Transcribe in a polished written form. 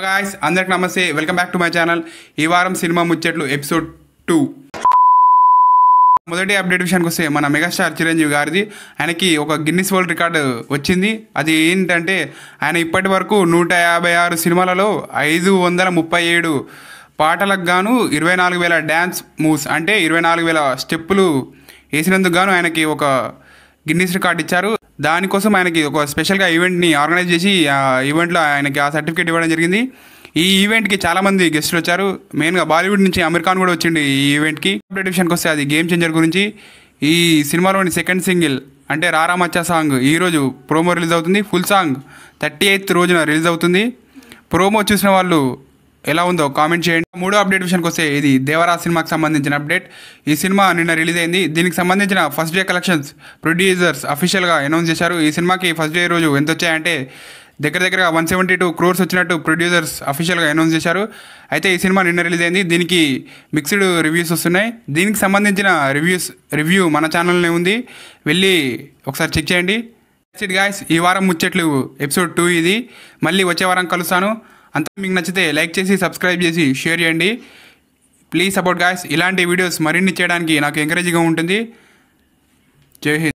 Guys అందరికి నమస్తే, welcome back to my channel. ఈ వారం సినిమా ముచ్చట్లు ఎపిసోడ్ 2. మొదటి అప్డేట్ విషయానికి వస్తే మన మెగాస్టార్ చిరంజీవి గారిది ఆయనకి ఒక గిన్నిస్ వరల్డ్ రికార్డు వచ్చింది. అది ఏంటంటే ఆయన ఇప్పటి వరకు 156 సినిమాలలో 537 పాటలకు గాను 24,000 డ్యాన్స్ మూవ్స్ అంటే 24,000 స్టెప్పులు వేసినందుకు గాను ఆయనకి ఒక గిన్నిస్ రికార్డ్ ఇచ్చారు. దానికోసం ఆయనకి ఒక స్పెషల్గా ఈవెంట్ని ఆర్గనైజ్ చేసి ఆ ఈవెంట్లో ఆయనకి ఆ సర్టిఫికేట్ ఇవ్వడం జరిగింది. ఈ ఈవెంట్కి చాలామంది గెస్టులు వచ్చారు. మెయిన్గా బాలీవుడ్ నుంచి అమీర్ ఖాన్ కూడా వచ్చింది ఈ ఈవెంట్కి. అప్డేట్ విషయానికి వస్తే అది గేమ్ చేంజర్ గురించి. ఈ సినిమాలోని సెకండ్ సింగిల్ అంటే రారా మచ్చా సాంగ్ ఈరోజు ప్రోమో రిలీజ్ అవుతుంది. ఫుల్ సాంగ్ 38th రోజున రిలీజ్ అవుతుంది. ప్రోమో చూసిన వాళ్ళు ఎలా ఉందో కామెంట్ చేయండి. మూడో అప్డేట్ విషయానికి వస్తే ఇది దేవరా సినిమాకి సంబంధించిన అప్డేట్. ఈ సినిమా నిన్న రిలీజ్ అయింది. దీనికి సంబంధించిన ఫస్ట్ డే కలెక్షన్స్ ప్రొడ్యూసర్స్ అఫీషియల్గా అనౌన్స్ చేశారు. ఈ సినిమాకి ఫస్ట్ డే రోజు ఎంత వచ్చాయంటే దగ్గర 172 crores వచ్చినట్టు ప్రొడ్యూసర్స్ అఫీషియల్గా అనౌన్స్ చేశారు. అయితే ఈ సినిమా నిన్న రిలీజ్ అయింది. దీనికి మిక్స్డ్ రివ్యూస్ వస్తున్నాయి. దీనికి సంబంధించిన రివ్యూ మన ఛానల్లోనే ఉంది, వెళ్ళి ఒకసారి చెక్ చేయండి. గాయ్స్ ఈ వారం ముచ్చట్లు ఎపిసోడ్ 2 ఇది. మళ్ళీ వచ్చే వారం కలుస్తాను. అంతా మీకు నచ్చితే లైక్ చేసి సబ్స్క్రైబ్ చేసి షేర్ చేయండి. Please support guys. ఇలాంటి వీడియోస్ మరిన్ని చేయడానికి నాకు ఎంకరేజింగ్గా ఉంటుంది. జై హింద్.